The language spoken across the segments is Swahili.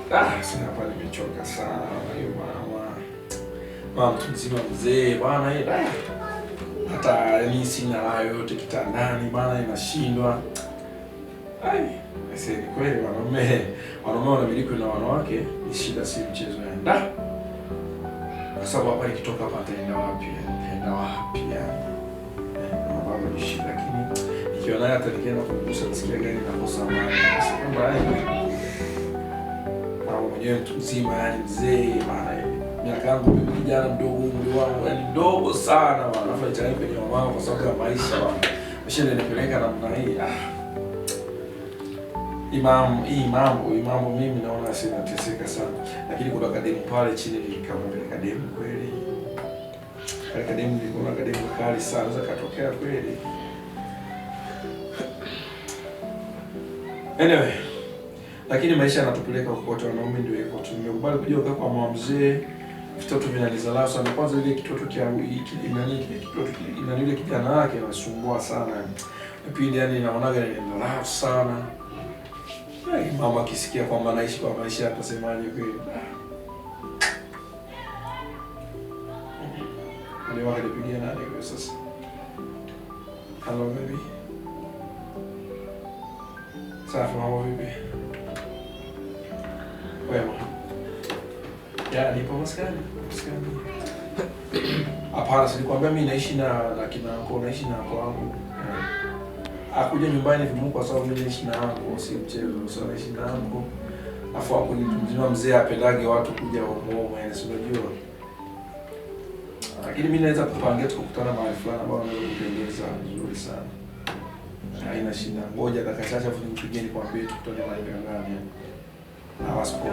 Sasa hapa nimechoka sana hiyo mama. Mama mzima mzee bwana yeye. Hata mimi sina raha yote kitandani bwana inashindwa. Sasa ni kweli wanaume wanamiliki na wanawake ni shida, si mchezo ya kwa sababu hapa ikitoka hapa ataenda wapi? Ataenda wapi yani? Baba ni shida, lakini nikiona hata nikienda kugusa nisikia gani na kosa maana. Mama mwenyewe mtu mzima yani mzee bana. Miaka yangu kijana mdogo, umri wangu yani mdogo sana bana. Alafu itani kwenye mama kwa sababu ya maisha bana. Mshinde nipeleka namna hii. Mambo mimi naona sina teseka sana. Lakini kuna kademu pale chini nikamwambia kademu kweli. Kale kademu nilikuwa kademu kali sana za katokea kweli. Anyway, lakini maisha yanatupeleka kokote, wanaume ndio hivyo. Tumekubali kujua kwa mama mzee, vitoto vinalizalao sana. Kwanza ile kitoto kia ile kijana wake anasumbua sana. Pili yani naonaga ni nalao sana. Mama akisikia kwamba naishi kwa maisha atasemaje kweli? Leo alipigia nani kwa sasa? Hello baby. Safi mambo vipi? Wema. Ya nipo maskani. Hapana, silikwambia mimi naishi na kinako, naishi na kwangu. Akuja nyumbani vimu kwa sababu mimi naishi na wangu, si mchezo. So naishi na wangu. Afu hapo ni mtu mzee apendage watu kuja humo, yani unajua. Lakini mimi naweza kupangia tukutana mahali fulani ambao unapendeza vizuri sana. Haina shida. Ngoja dakika chache afu nimpigie nikwambie tukutane mahali gani. Na wasipo.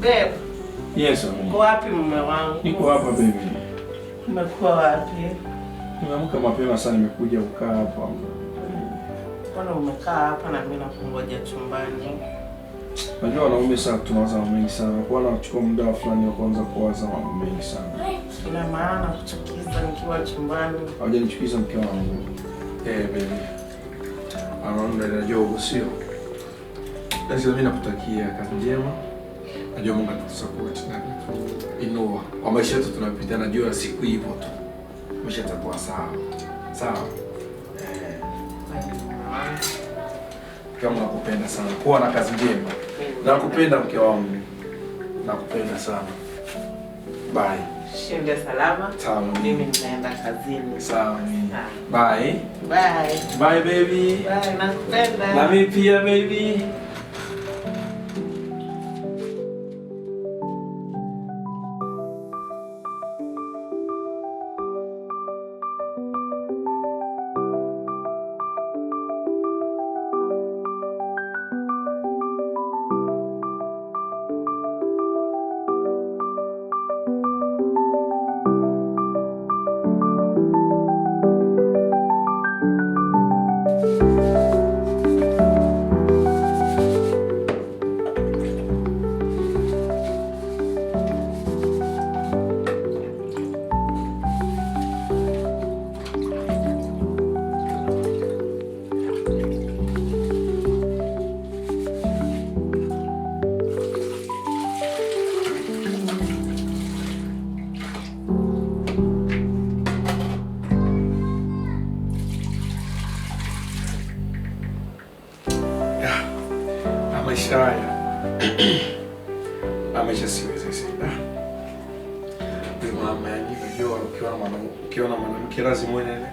Babe. Yes, uko wapi mume wangu? Niko hapa baby. Umekuwa wapi? Nimeamka mapema sana nimekuja kukaa hapa. Mbona umekaa hapa na mimi nakungoja chumbani? Unajua wanaume sasa tunawaza mambo mengi sana. Kwa nini nachukua muda fulani wa kwanza kuwaza mambo mengi sana? Ina maana kuchukiza nikiwa chumbani. Haujanichukiza mke wangu. Baby. Anaona najua sio. Lazima mimi nakutakia kazi njema. Najua Mungu atatusupport na inua. Kwa maisha yetu tunapita, najua siku ipo tu. Maisha yatakuwa sawa. Sawa. Kama nakupenda sana. Kuwa na kazi njema. Nakupenda mke wangu. Nakupenda sana. Bye. Shinde salama. Sawa. Mimi ninaenda kazini. Sawa mimi. Bye. Bye. Bye baby. Bye, nakupenda. Na mimi pia baby. Maisha haya maisha siwezi sasa. Mama yani unajua ukiona mwanamke lazima uende.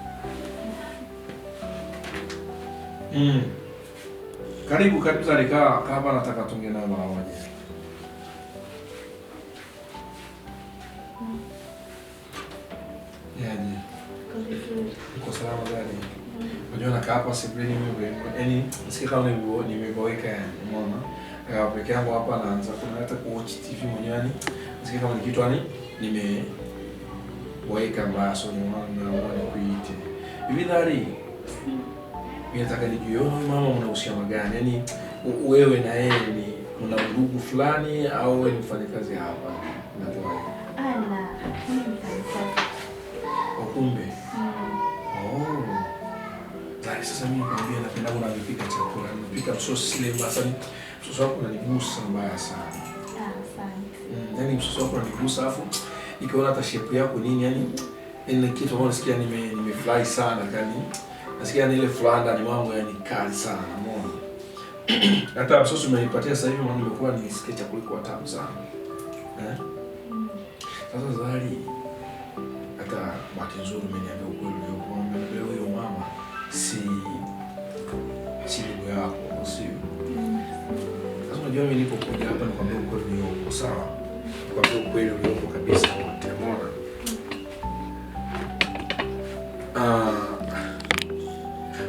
Karibu zalikaa hapa, nataka tunge naye mara moja. Yaani uko salama gani? Unajua nakaa hapa sebuleni mimi, yaani nisikia kama nimeboeka yani, umeona? Peke yangu hapa naanza kuna hata kuwatch TV mwenyewe yani. Nisikia kama ni kitu yani nimeboeka mbaya, so naona kuite. Hivi Dari, mimi nataka nijue mama mna uhusiano gani? Yaani wewe na yeye ni mna ndugu fulani au wewe ni mfanyakazi hapa? Natoa. Mimi ni mfanyakazi. Kumbe. Sasa mimi nakwambia napenda kuna nipika chakula kupika msosi ile mbasani. Msosi wako unanigusa mbaya sana. Asante. Yaani msosi wako unanigusa alafu nikiona hata shape yako nini yani ile kitu ambacho nasikia nimefurahi sana yani. Nasikia ni ile furaha ndani mwangu yani kali sana umeona. Hata msosi umenipatia sasa hivi maana nimekuwa nisikie chakula kwa tamu sana. Sasa Zari, hata bahati nzuri umeniambia ukweli kwamba huyo mama si ndugu yako, sio? Sasa unajua mimi nilipokuja hapa nikwambia ukweli uko sawa. Nikwambia ukweli uko kabisa wote, umeona?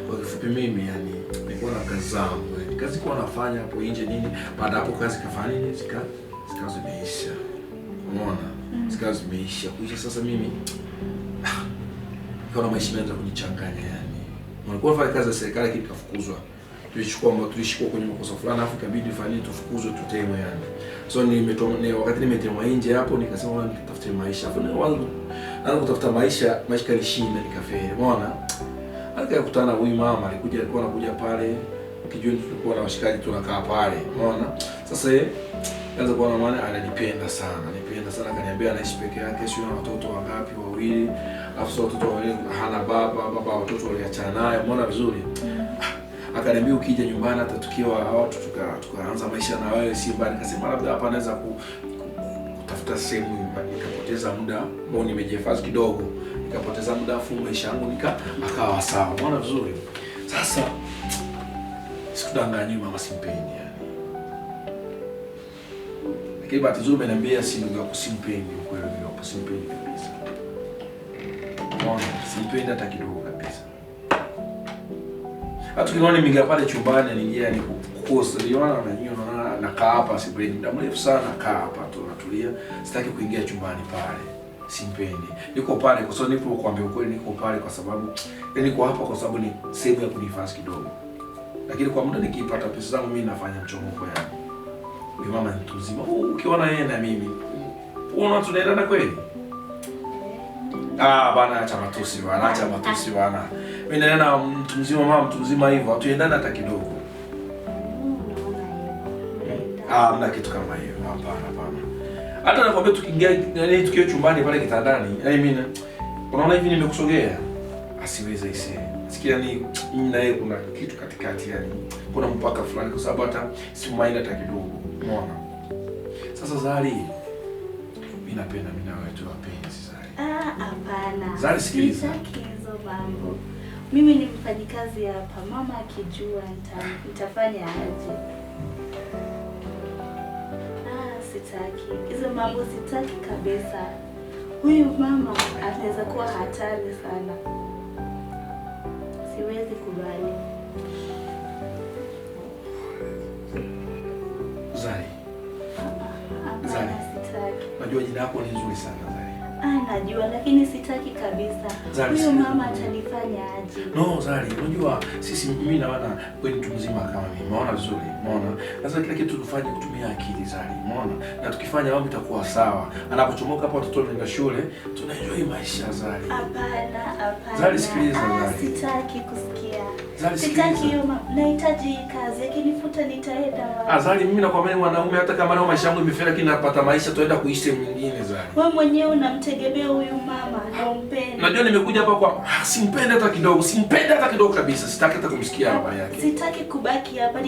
Kwa kifupi mimi yani nilikuwa na kazi zangu. Kazi kwa nafanya hapo nje nini, baada hapo kazi kafanya nini zikawa zimeisha. Umeona? Zikawa zimeisha. Kuisha sasa mimi nikaona maisha yanaanza kunichanganya yani. Nilikuwa nafanya kazi ya serikali kitu kafukuzwa. Tulishikwa kwenye makosa fulani afu ikabidi fanyeni tufukuzwe tutemwe yani. So wakati nimetemwa nje hapo nikasema wala nikatafute maisha. Afu naanza kutafuta maisha kanishinda nikafeli. Umeona? Alikutana huyu mama alikuwa anakuja pale kijoni tulikuwa na washikaji tunakaa pale. Umeona? Sasa yeye kaanza kuona maana ananipenda sana. Akaniambia anaishi peke yake, sio na watoto wangapi wawili. Alafu watoto wawili hana baba watoto waliachana naye. Umeona vizuri? Akaniambia ukija nyumbani hata tukiwa watu tukaanza maisha na wewe si mbali. Nikasema labda hapa naweza kutafuta sehemu nikapoteza muda ambao nimejihifadhi kidogo. Nikapoteza muda afu maisha yangu akawa sawa. Umeona vizuri? Sasa sikudanganywa mama simpendi yani. Lakini bahati nzuri ameniambia si ndugu yako simpendi ukweli hapo simpendi kabisa. Umeona? Simpendi hata kidogo kabisa. Hata kinaona mingia pale chumbani anaingia ni kukosa. Unaona na nakaa hapa sipendi. Muda mrefu sana nakaa hapa tu natulia. Sitaki kuingia chumbani pale. Simpendi. Niko pale kwa sababu nipo kuambia ukweli niko pale kwa sababu niko hapa kwa sababu ni sehemu ya kunifasi kidogo. Lakini kwa muda nikipata pesa zangu mimi nafanya mchomoko yani. Huyu mama ni mtu mzima. Ukiona yeye na mimi. Unaona tunaendana kweli? Bana acha matusi bana. Mimi naona mtu mzima mama mtu mzima hivyo. Hatuendana hata kidogo. Mna kitu kama hiyo. Hapana. Hata nakwambia tukiingia tukiwa chumbani pale kitandani. Yaani mimi unaona hivi nimekusogea. Asiweza ise. Sikia ni mimi na yeye kuna kitu katikati yani. Kuna mpaka fulani kwa sababu hata simaini hata kidogo. Umeona? Sasa Zari, mimi napenda mimi na wewe tu wapenzi Zari. Hapana. Zari sikiliza. Hizo mambo. Mimi ni mfanyikazi hapa. Mama akijua nitafanya aje? Sitaki. Hizo mambo sitaki kabisa. Huyu mama anaweza kuwa hatari sana. Siwezi kubali. Zari. Zari. Sitaki. Najua jina lako ni nzuri sana Zari. Najua lakini sitaki kabisa. Huyo mama atanifanya aje? No Zari, unajua sisi mimi na wana wewe mtu mzima kama mimi. Umeona vizuri? Umeona? Sasa kila kitu tufanye kutumia akili Zari. Umeona? Na tukifanya mambo itakuwa sawa. Anapochomoka hapo watoto wanaenda shule, tunaenjoy maisha Zari. Hapana. Zari sikiliza Zari. Sitaki kusikia. Zari sikiliza. Sitaki hiyo nahitaji kazi. Akinifuta nitaenda wapi? Zari mimi nakwambia mwanaume hata kama leo maisha yangu imefeli lakini napata maisha tuenda kuishi sehemu nyingine Zari. Wewe mwenyewe unamtegemea huyu mama na umpende. Najua nimekuja hapa kwa simpende hata kidogo. Simpende hata kidogo kabisa. Sitaki hata kumsikia habari yake. Sitaki kubaki hapa.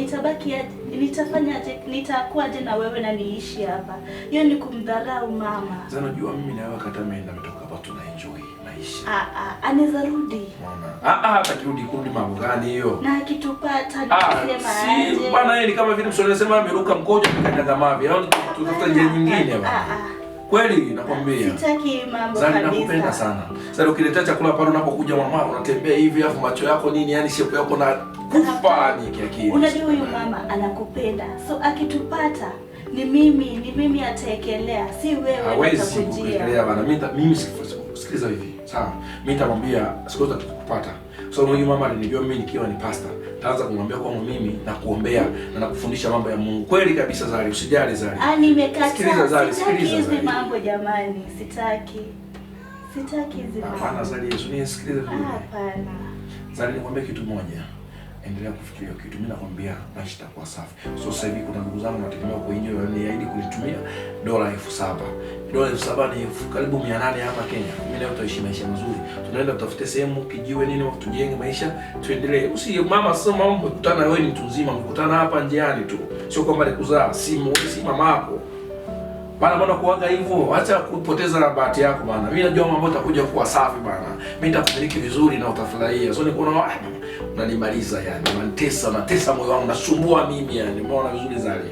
Nitafanyaje? Nitakuwaje na wewe na niishi hapa? Hiyo ni kumdharau mama. Sasa najua mimi na wewe kata ameenda kutoka hapa tunaenjoy maisha. Anaweza rudi. Unaona? Hata kurudi mambo gani hiyo? Na akitupata nitasema aje? Si bwana yeye ni kama vile msonge sema ameruka mkojo amekanyaga mavi. Au tutafuta njia nyingine bwana. Kweli nakwambia. Sitaki mambo kabisa. Zari nakupenda sana. Sasa ukiletea chakula pale unapokuja mama unatembea hivi afu macho yako nini yani shape yako na kufa ni kiakili. Unajua huyu mama anakupenda. So akitupata ni mimi ataekelea. Si wewe utakujia. Bana mimi sikiliza hivi. Sawa. Mimi nitamwambia siku zote tukupata. So huyu mama alinijua mimi nikiwa ni pastor. Taanza kumwambia kwa mimi na kuombea na nakufundisha mambo ya Mungu. Kweli kabisa Zari, usijali Zari. Nimekataa. Sikiliza Zari. Hizi mambo jamani, sitaki hizi mambo. Hapana Zari, Yesu nisikilize vizuri. Hapana. Zari nikwambie kitu moja. endelea kufikiria kitu. Mimi nakwambia maisha itakuwa safi. So sasa hivi kuna ndugu zangu nategemea kwa nje waniahidi kunitumia $7,000. $7,000 ni karibu 800 hapa Kenya. Mimi leo tutaishi maisha mazuri. Tunaenda tutafute sehemu kijiwe nini tujenge maisha, tuendelee. Usi mama sasa mama mkutana wewe ni mtu mzima, mkutana hapa njiani tu. Sio kwamba nikuzaa, si mama yako. Bana mbona kuaga hivyo? Acha kupoteza bahati yako bana. Mimi najua mambo utakuja kuwa safi bana. Mimi nitakubariki vizuri na utafurahia. So nikuona unanimaliza yani. Unatesa moyo wangu, nasumbua mimi yani. Umeona vizuri Zari?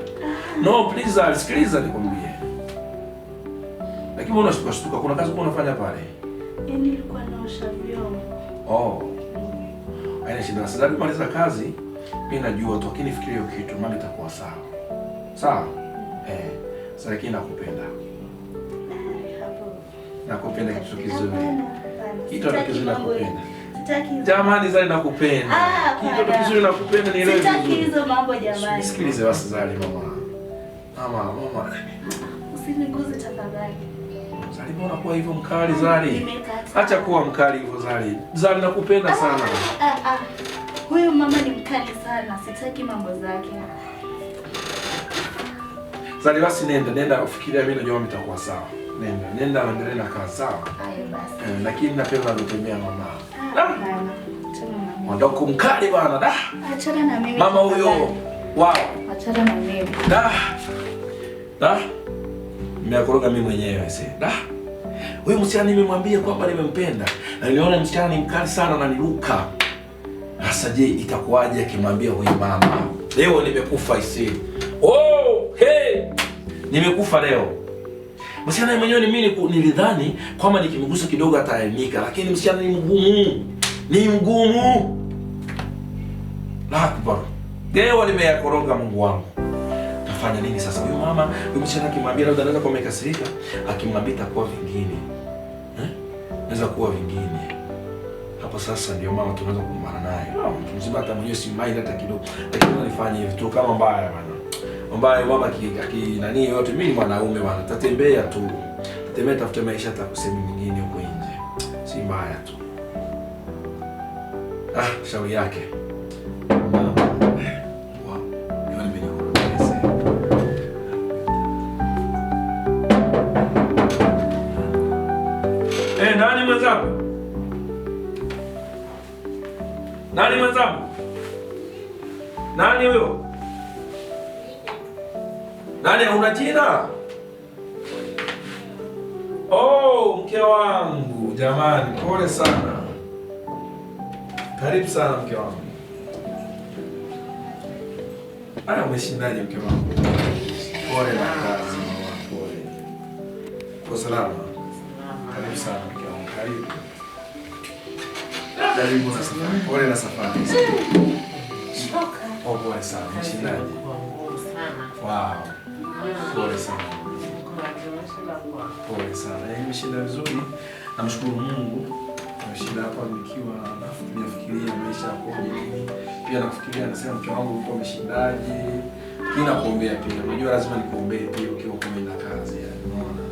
No, please Zari, sikiliza nikwambie. Lakini mbona unashtuka? Kuna kazi unafanya pale? Nilikuwa naosha vyombo. Oh. Haina shida. Sasa maliza kazi. Mimi najua tu akinifikiria hiyo kitu, mambo itakuwa sawa. Sawa? Sasa lakini nakupenda. Nakupenda kitu kizuri. Kitu kizuri nakupenda. Sitaki. Jamani Zari nakupenda. Kitu kizuri nakupenda ni leo. Sitaki hizo mambo jamani. Sikilize basi Zari mama. Mama. Usiniguze tafadhali. Zari mbona kwa hivyo mkali Zari? Acha kuwa mkali hivyo Zari. Zari nakupenda sana. Huyu mama ni mkali sana. Sitaki mambo zake. Zari basi nenda ufikiria mimi najua mtakuwa sawa. Nenda endelee na kazi sawa. Hayo basi. Lakini napenda kutembea mama. Bana. Mwandoko mkali bana da. Achana na mimi. Mama huyo. Wow. Achana na mimi. Da. Nimekoroga mimi mwenyewe sasa. Da. Wewe msichana nimemwambia kwamba nimempenda. Na niliona msichana ni mkali sana na niruka. Sasa je, itakuwaje akimwambia huyu mama? Leo nimekufa isi. Oh, hey! Nimekufa leo. Msichana mwenyewe mimi nilidhani kwamba nikimgusa kidogo ataelimika, lakini msichana ni mgumu. Akbar. Leo nimeyakoroga Mungu wangu. Tafanya nini sasa huyu mama? Huyu msichana akimwambia labda anaweza kuwa amekasirika, akimwambia itakuwa vingine. Naweza kuwa vingine. Hapo sasa ndio mama tunaweza kumbana naye. Mtu mzima hata mwenyewe si mind hata kidogo. Lakini unanifanya hivi tu kama mbaya bana. Mbaya mama nani yote mimi ni mwanaume bana. Tatembea tu. Tatembea tafuta maisha hata kusema nyingine huko nje. Si mbaya tu. Shauri yake. Nani mwenzangu? Nani mwenzangu? Nani huyo? Nani una jina? Oh, mke wangu. Jamani, pole sana. Karibu sana mke wangu. Umeshindaje mke wangu? Pole na kazi mama, pole. Kwa salama. Karibu sana mke wangu. Karibu. Karibu na safari. Pole na safari. Pole sana. Umeshindaje? Wow. Pole sana. Pole sana. Nimeshinda vizuri. Namshukuru Mungu. Nimeshinda hapa nikiwa nafikiria maisha yako nini. Pia nafikiria nasema mke wangu uko umeshindaje. Kina kuombea pia. Unajua lazima nikuombee pia ukiwa umeenda kazi yani. Unaona?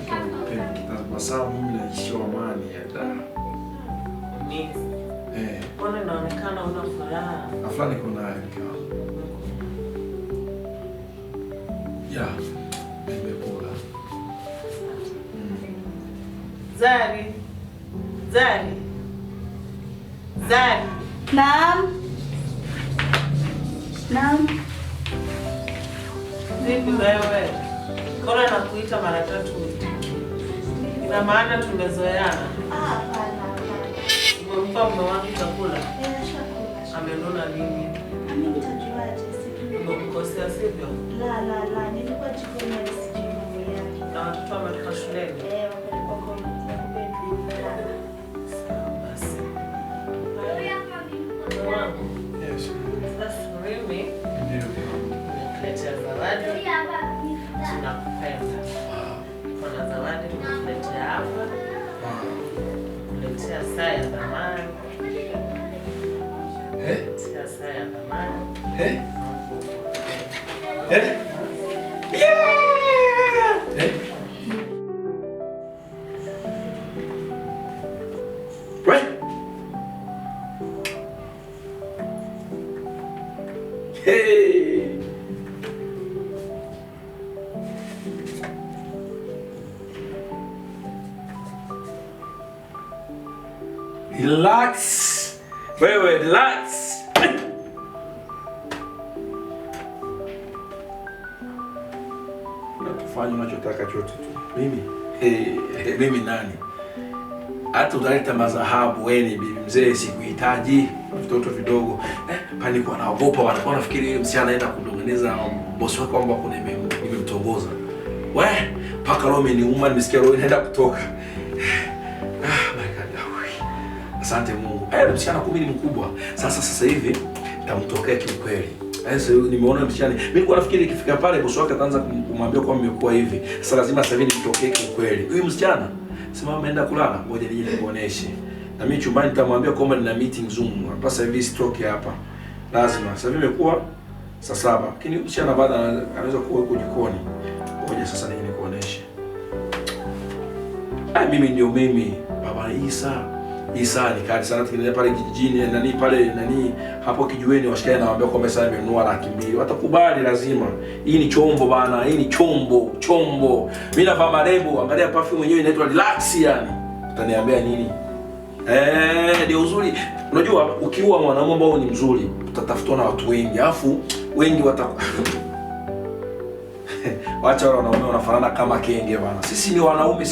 Kama unapenda kitazama sawa mimi naishi amani hata. Mbona inaonekana una furaha? Afla niko naye mke wangu. Ya. Nimekula. Zari. Naam. Vipi wewe? Kona nakuita mara 3. Ina maana tumezoeana. Hapana. Umempa mume wangu chakula? Shakula. Amenuna nini? Mimi nitajuaje sijui. Umemkosea sivyo? La. Nilikuwa jikoni sijui mambo yake. Na watoto wametoka shuleni? Wapelekwa kwa bedroom. Basi. Wangu. Yes. Sasa mimi nimekuletea zawadi. Tunakupenda. Kuna zawadi nimekuletea hapa. Kuletea saa ya thamani. Saa ya thamani. Hey. Relax. Wewe relax. Unafanya unachotaka chote tu. Mimi nani? Hata utaleta madhahabu wewe ni bibi mzee, sikuhitaji. Vitoto vidogo palikuwa naogopa, wanakuwa nafikiri yule msichana anaenda kudongeneza bosi wake kwamba kuna nimemtongoza. We, paka roho imeniuma, nimesikia roho inaenda kutoka. My God. Asante Mungu. Msichana kumbe ni mkubwa. Sasa hivi nitamtokea kiukweli. Sasa nimeona msichana. Mimi nilikuwa nafikiri ikifika pale bosi wake ataanza kumwambia kwamba nimekuwa hivi. Sasa lazima sasa hivi nimtokee kiukweli. Huyu msichana sema ameenda kulala, ngoja nije nikuoneshe. Na mimi chumbani nitamwambia kwamba nina meeting Zoom. Hapa sasa hivi stroke hapa. Lazima. Sasa hivi imekuwa saa 7. Lakini msichana baada anaweza kuwa huko jikoni. Ngoja sasa nije nikuoneshe. Mimi ndio mimi. Baba Isa ni kali sana tukienda pale kijijini nani hapo kijueni washikae nawaambia kwamba sasa nimenunua 200,000. Watakubali lazima. Hii ni chombo bana, hii ni chombo. Mimi navaa marembo, angalia perfume yenyewe inaitwa Relax yani. Utaniambia nini? Ndio uzuri. Unajua ukiua mwanamume ambao ni mzuri, utatafutwa na watu wengi. Alafu wengi wacha wale wanaume wanafanana kama kenge bana. Sisi ni wanaume,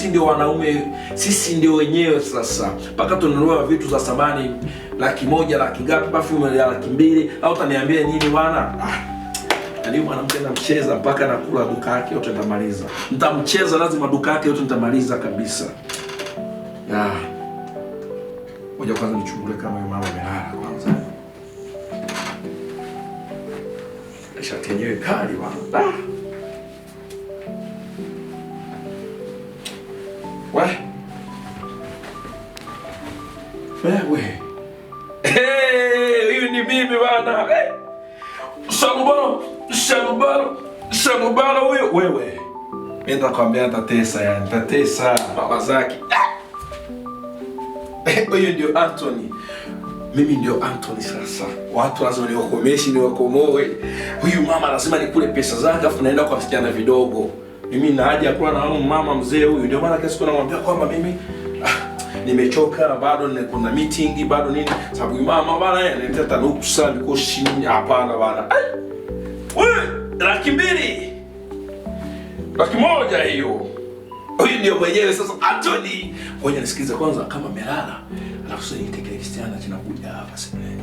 sisi ndio wenyewe sasa. Mpaka tununua vitu za samani 100,000, laki ngapi, perfume ya 200,000, au utaniambia nini bwana? Ndio mwanamke anamcheza mpaka nakula duka yake yote nitamaliza. Nitamcheza lazima duka yake yote nitamaliza kabisa. Ngoja kwanza nichungulie kama mama amelala kwanza. Shati yenyewe kali bwana. Wewe. Huyu ni bibi bana. Shalubaro huyo wewe. Mimi nitakwambia nitatesa baba zake. Huyu ndio Anthony. Mimi ndio Anthony sasa. Watu lazima niwakomoe. Huyu mama lazima nikule pesa zake afu naenda kwa vijana vidogo. Mimi na haja kuwa na mama mzee huyu. Ndio maana kesho namwambia kwamba mimi nimechoka, bado kuna meeting, bado nini. Sababu mama bana anataka nuksa niko chini hapana bana. Wewe 200,000. 100,000 hiyo. Huyu ndio mwenyewe sasa Anthony. Ngoja nisikize kwanza kama amelala. Alafu sasa nitekele Cristiana tunakuja hapa sebuleni.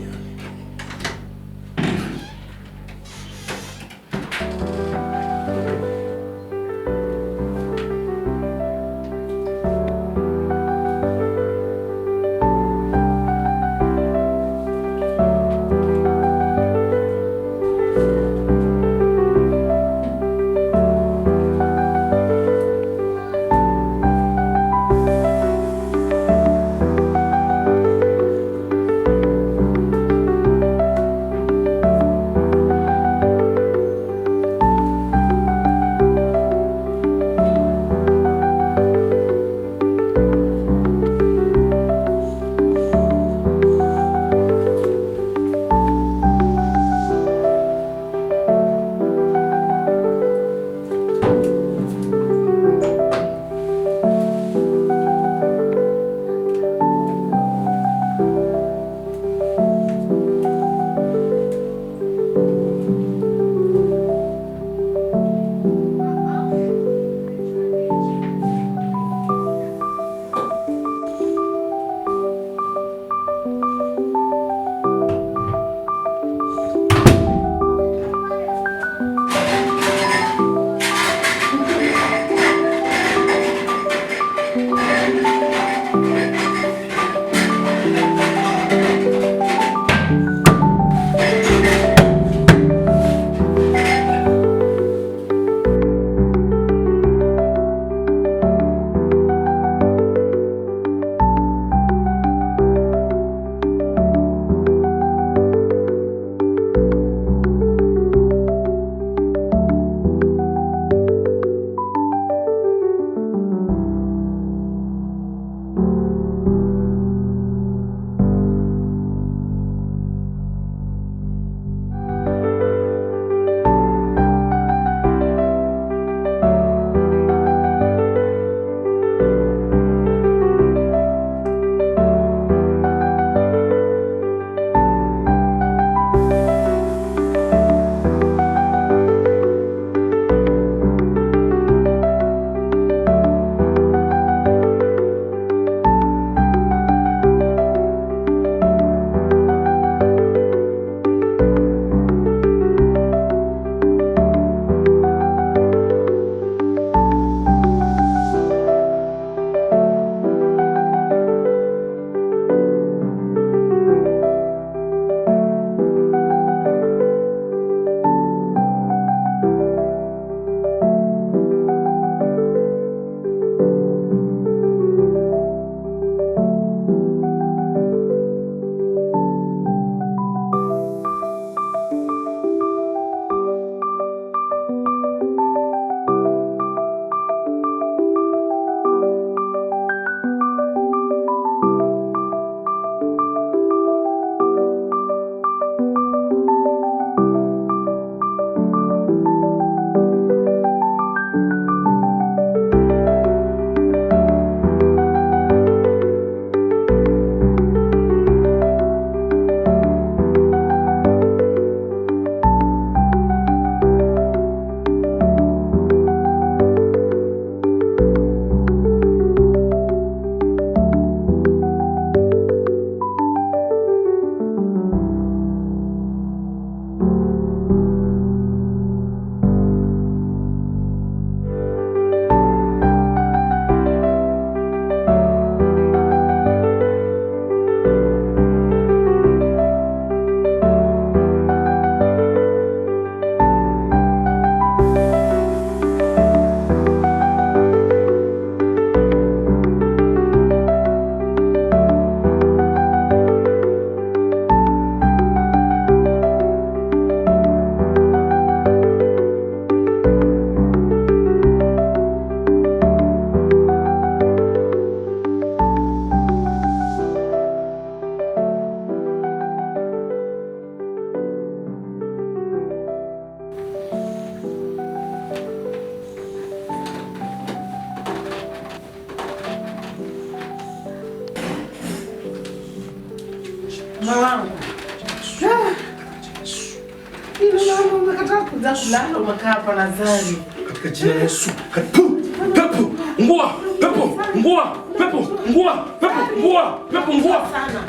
umekataa kuja kulala umekaa hapa na Zari. Katika jina la Yesu. Pepo, ngua, pepo, ngua, pepo, ngua, pepo, ngua, pepo, ngua Sana.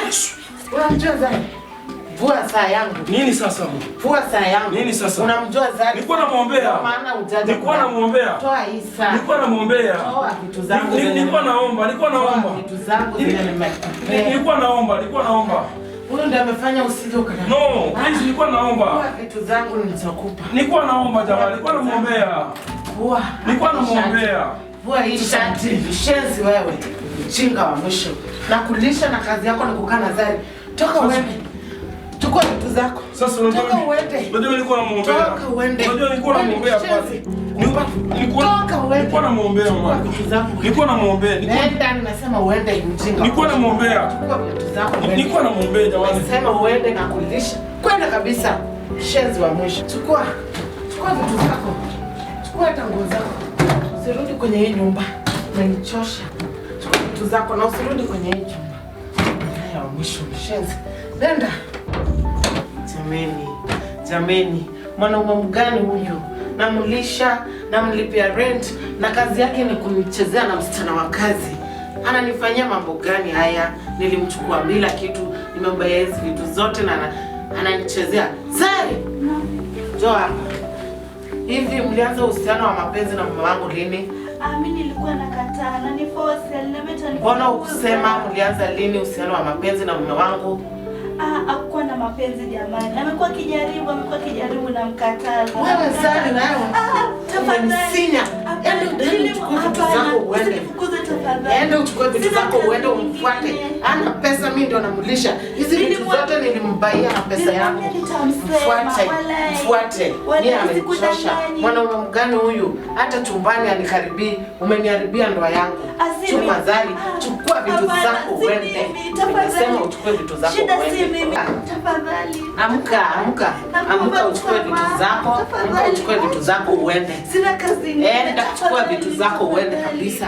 Yesu. Unamjua Zari? Vua saa yangu. Nini sasa? Vua saa yangu. Nini sasa? Unamjua Zari? Nilikuwa namuombea. Maana hujaja. Nilikuwa namuombea. Toa hii saa. Nilikuwa namuombea. Toa vitu zangu. Nilikuwa naomba. Toa vitu zangu zile nimekupea. Nilikuwa naomba. Huyu ndiye amefanya usije ukana. No, please nilikuwa naomba. Toa vitu zangu nilizokupa. Nilikuwa naomba jamani, nilikuwa namuombea. Vua. Nilikuwa namuombea. Vua hii shati. Shenzi wewe. Mjinga wa mwisho. Na kulisha na kazi yako ni kukaa na Zari. Toka uende. Chukua vitu zako. Sasa unajua uende. Unajua nilikuwa namuombea. Toka uende. Unajua nilikuwa namuombea pale. Toka uende. Nilikuwa namuombea mama. Nilikuwa namuombea. Nenda nimesema uende mjinga. Nilikuwa namuombea. Chukua vitu zako. Nilikuwa namuombea jamani. Nimesema uende na kulisha. Kwenda kabisa. Shenzi wa mwisho. Chukua vitu zako. Chukua hata nguo zako. Usirudi kwenye hii nyumba. Umenichosha. Chukua vitu zako na usirudi kwenye hii nyumba. Haya wa mwisho shenzi. Nenda. Jameni, mwanaume mgani huyu? Namulisha, namlipia rent na kazi yake ni kunichezea na msichana wa kazi. Ananifanyia mambo gani haya? Nilimchukua bila kitu, nimembaya hizi vitu zote na ananichezea. Zari! Njoo hapa. Hivi mlianza uhusiano wa mapenzi na mume wangu lini? Mimi nilikuwa nakataa na ni force alimeta ni. Mbona ukusema mlianza lini uhusiano wa mapenzi na mume wangu? Hakuwa na mapenzi jamani. Amekuwa kijaribu na mkataza. Wewe Zari nayo. Tafadhali. Ende uchukue vitu zako uende. Ende uchukue vitu zako uende umfuate. Ana pesa mimi ndio namulisha. Hizi vitu zote nilimbaia na pesa yangu. Mfuate. Mimi amenichosha. Mwanaume mgani huyu? Hata chumbani anikaribii. Umeniharibia ndoa yangu. Chuma Zari, chukua vitu zako uende. Nimesema uchukue vitu zako uende. Tafadhali. Amka uchukue vitu zako. Amka uchukue vitu zako uende. Sina kazi. Enda chukua vitu zako uende kabisa.